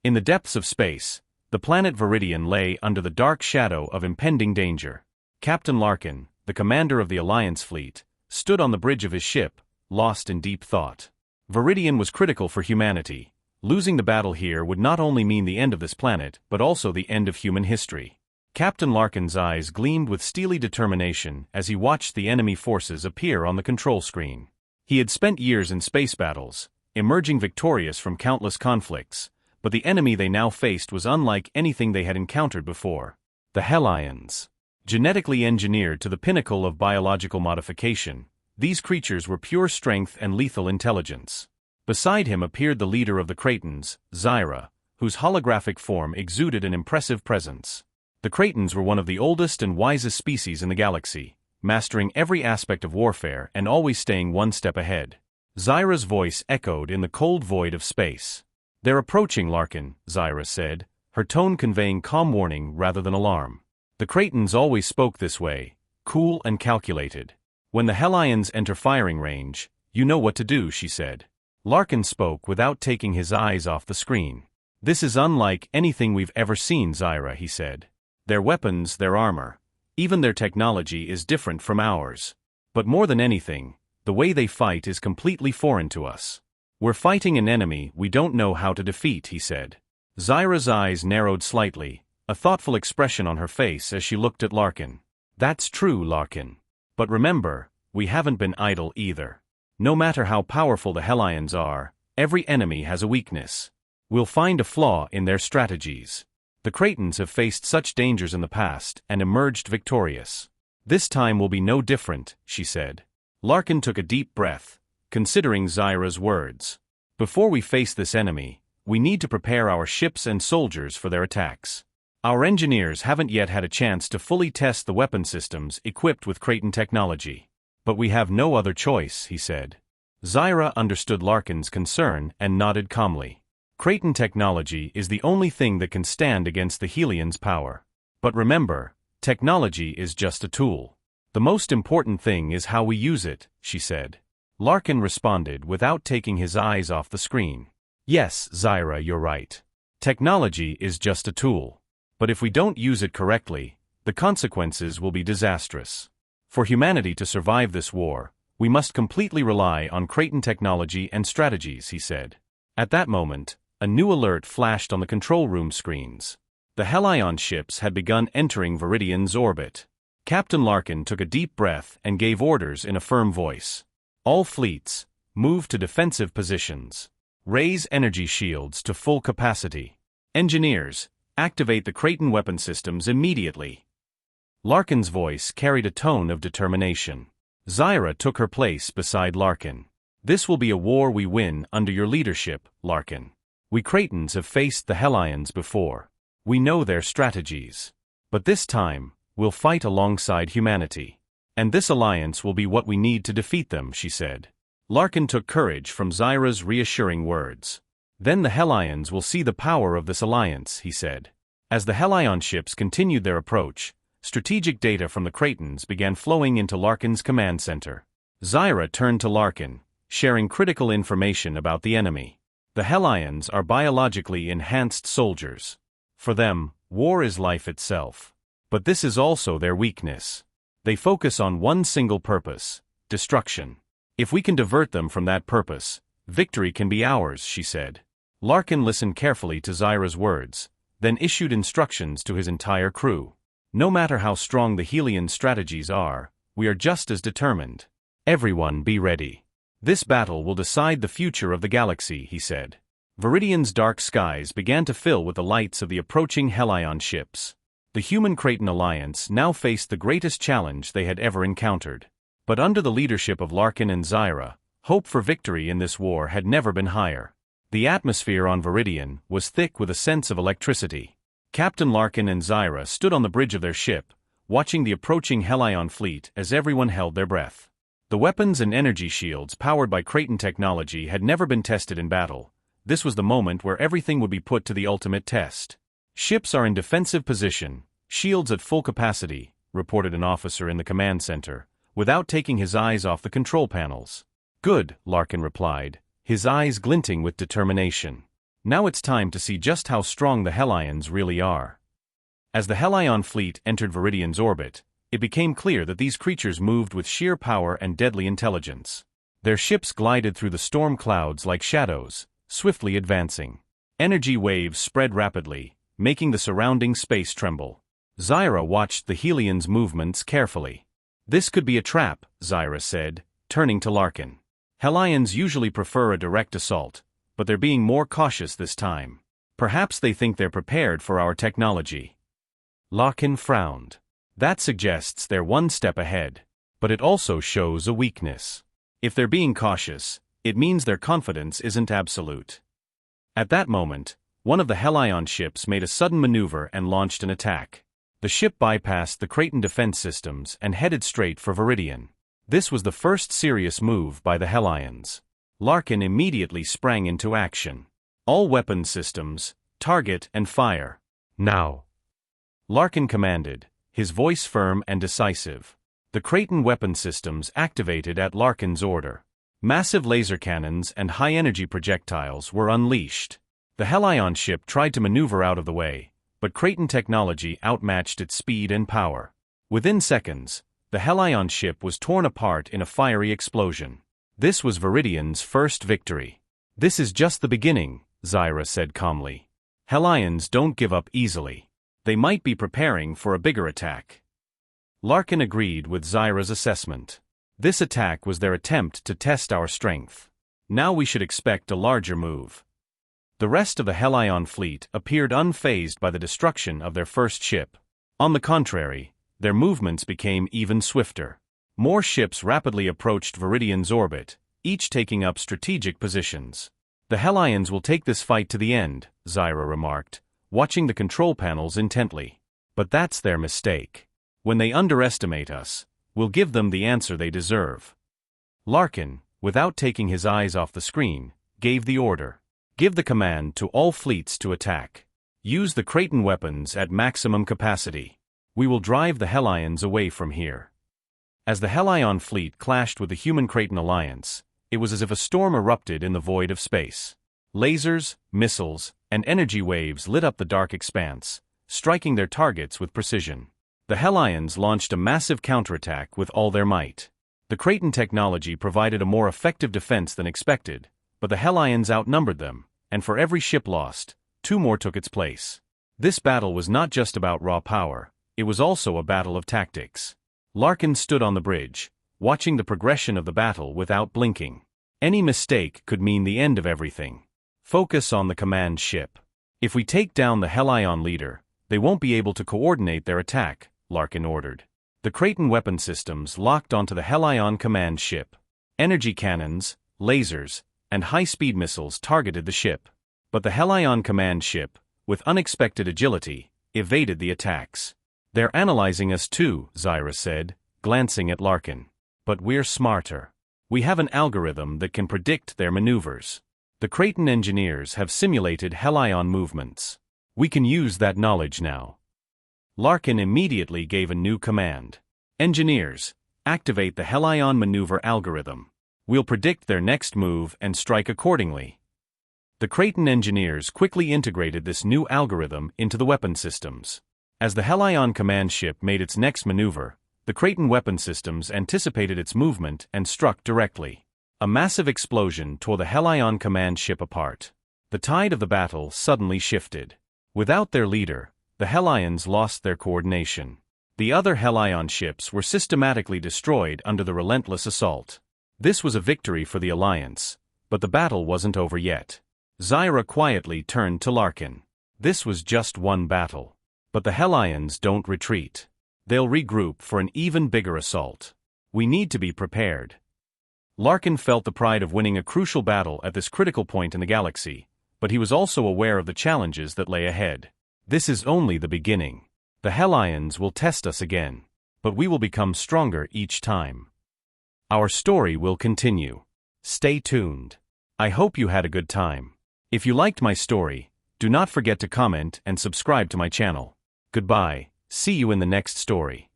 In the depths of space, the planet Viridian lay under the dark shadow of impending danger. Captain Larkin, the commander of the Alliance fleet, stood on the bridge of his ship, lost in deep thought. Viridian was critical for humanity. Losing the battle here would not only mean the end of this planet, but also the end of human history. Captain Larkin's eyes gleamed with steely determination as he watched the enemy forces appear on the control screen. He had spent years in space battles, emerging victorious from countless conflicts, but the enemy they now faced was unlike anything they had encountered before. The Hellions. Genetically engineered to the pinnacle of biological modification, these creatures were pure strength and lethal intelligence. Beside him appeared the leader of the Cretans, Zyra, whose holographic form exuded an impressive presence. The Cretans were one of the oldest and wisest species in the galaxy, mastering every aspect of warfare and always staying one step ahead. Zyra's voice echoed in the cold void of space. "They're approaching, Larkin," Zyra said, her tone conveying calm warning rather than alarm. The Cretans always spoke this way, cool and calculated. "When the Hellions enter firing range, you know what to do," she said. Larkin spoke without taking his eyes off the screen. "This is unlike anything we've ever seen, Zyra," he said. "Their weapons, their armor, even their technology is different from ours. But more than anything, the way they fight is completely foreign to us. We're fighting an enemy we don't know how to defeat," he said. Zyra's eyes narrowed slightly, a thoughtful expression on her face as she looked at Larkin. "That's true, Larkin. But remember, we haven't been idle either. No matter how powerful the Hellions are, every enemy has a weakness. We'll find a flaw in their strategies. The Cretans have faced such dangers in the past and emerged victorious. This time will be no different," she said. Larkin took a deep breath, considering Zyra's words. "Before we face this enemy, we need to prepare our ships and soldiers for their attacks. Our engineers haven't yet had a chance to fully test the weapon systems equipped with Cretan technology. But we have no other choice," he said. Zyra understood Larkin's concern and nodded calmly. "Cretan technology is the only thing that can stand against the Hellions' power. But remember, technology is just a tool. The most important thing is how we use it," she said. Larkin responded without taking his eyes off the screen. "Yes, Zyra, you're right. Technology is just a tool. But if we don't use it correctly, the consequences will be disastrous. For humanity to survive this war, we must completely rely on Cretan technology and strategies," he said. At that moment, a new alert flashed on the control room screens. The Hellion ships had begun entering Viridian's orbit. Captain Larkin took a deep breath and gave orders in a firm voice. "All fleets, move to defensive positions. Raise energy shields to full capacity. Engineers, activate the Cretan weapon systems immediately." Larkin's voice carried a tone of determination. Zyra took her place beside Larkin. "This will be a war we win under your leadership, Larkin. We Cretans have faced the Hellions before. We know their strategies. But this time, we'll fight alongside humanity. And this alliance will be what we need to defeat them," she said. Larkin took courage from Zyra's reassuring words. "Then the Hellions will see the power of this alliance," he said. As the Hellion ships continued their approach, strategic data from the Cretans began flowing into Larkin's command center. Zyra turned to Larkin, sharing critical information about the enemy. "The Hellions are biologically enhanced soldiers. For them, war is life itself. But this is also their weakness. They focus on one single purpose: destruction. If we can divert them from that purpose, victory can be ours," she said. Larkin listened carefully to Zyra's words, then issued instructions to his entire crew. "No matter how strong the Hellion strategies are, we are just as determined. Everyone be ready. This battle will decide the future of the galaxy," he said. Viridian's dark skies began to fill with the lights of the approaching Hellion ships. The Human-Cretan alliance now faced the greatest challenge they had ever encountered. But under the leadership of Larkin and Zyra, hope for victory in this war had never been higher. The atmosphere on Viridian was thick with a sense of electricity. Captain Larkin and Zyra stood on the bridge of their ship, watching the approaching Hellion fleet as everyone held their breath. The weapons and energy shields powered by Cretan technology had never been tested in battle. This was the moment where everything would be put to the ultimate test. "Ships are in defensive position, shields at full capacity," reported an officer in the command center, without taking his eyes off the control panels. "Good," Larkin replied, his eyes glinting with determination. Now it's time to see just how strong the Hellions really are. As the Hellion fleet entered Viridian's orbit, it became clear that these creatures moved with sheer power and deadly intelligence. Their ships glided through the storm clouds like shadows, swiftly advancing. Energy waves spread rapidly, making the surrounding space tremble. Zyra watched the Helions' movements carefully. "This could be a trap," Zyra said, turning to Larkin. "Hellions usually prefer a direct assault, but they're being more cautious this time. Perhaps they think they're prepared for our technology." Larkin frowned. "That suggests they're one step ahead, but it also shows a weakness. If they're being cautious, it means their confidence isn't absolute." At that moment, one of the Hellion ships made a sudden maneuver and launched an attack. The ship bypassed the Kraton defense systems and headed straight for Viridian. This was the first serious move by the Hellions. Larkin immediately sprang into action. "All weapon systems, target and fire. Now." Larkin commanded, his voice firm and decisive. The Kraton weapon systems activated at Larkin's order. Massive laser cannons and high-energy projectiles were unleashed. The Hellion ship tried to maneuver out of the way, but Kraton technology outmatched its speed and power. Within seconds, the Hellion ship was torn apart in a fiery explosion. This was Viridian's first victory. "This is just the beginning," Zyra said calmly. "Hellions don't give up easily. They might be preparing for a bigger attack." Larkin agreed with Zyra's assessment. This attack was their attempt to test our strength. Now we should expect a larger move. The rest of the Hellion fleet appeared unfazed by the destruction of their first ship. On the contrary, their movements became even swifter. More ships rapidly approached Viridian's orbit, each taking up strategic positions. "The Hellions will take this fight to the end," Zyra remarked, watching the control panels intently. "But that's their mistake. When they underestimate us, we'll give them the answer they deserve." Larkin, without taking his eyes off the screen, gave the order. "Give the command to all fleets to attack. Use the Kraton weapons at maximum capacity. We will drive the Hellions away from here." As the Hellion fleet clashed with the human Kraton alliance, it was as if a storm erupted in the void of space. Lasers, missiles, and energy waves lit up the dark expanse, striking their targets with precision. The Hellions launched a massive counterattack with all their might. The Kraton technology provided a more effective defense than expected, but the Hellions outnumbered them, and for every ship lost, 2 more took its place. This battle was not just about raw power, it was also a battle of tactics. Larkin stood on the bridge, watching the progression of the battle without blinking. Any mistake could mean the end of everything. "Focus on the command ship. If we take down the Hellion leader, they won't be able to coordinate their attack," Larkin ordered. The Kraton weapon systems locked onto the Hellion command ship. Energy cannons, lasers, and high-speed missiles targeted the ship. But the Hellion command ship, with unexpected agility, evaded the attacks. "They're analyzing us too," Zyra said, glancing at Larkin. "But we're smarter. We have an algorithm that can predict their maneuvers. The Kraton engineers have simulated Hellion movements. We can use that knowledge now." Larkin immediately gave a new command. "Engineers, activate the Hellion maneuver algorithm. We'll predict their next move and strike accordingly." The Kraton engineers quickly integrated this new algorithm into the weapon systems. As the Hellion command ship made its next maneuver, the Kraton weapon systems anticipated its movement and struck directly. A massive explosion tore the Hellion command ship apart. The tide of the battle suddenly shifted. Without their leader, the Hellions lost their coordination. The other Hellion ships were systematically destroyed under the relentless assault. This was a victory for the Alliance, but the battle wasn't over yet. Zyra quietly turned to Larkin. "This was just one battle. But the Hellions don't retreat. They'll regroup for an even bigger assault. We need to be prepared." Larkin felt the pride of winning a crucial battle at this critical point in the galaxy, but he was also aware of the challenges that lay ahead. This is only the beginning. The Hellions will test us again, but we will become stronger each time. Our story will continue. Stay tuned. I hope you had a good time. If you liked my story, do not forget to comment and subscribe to my channel. Goodbye, see you in the next story.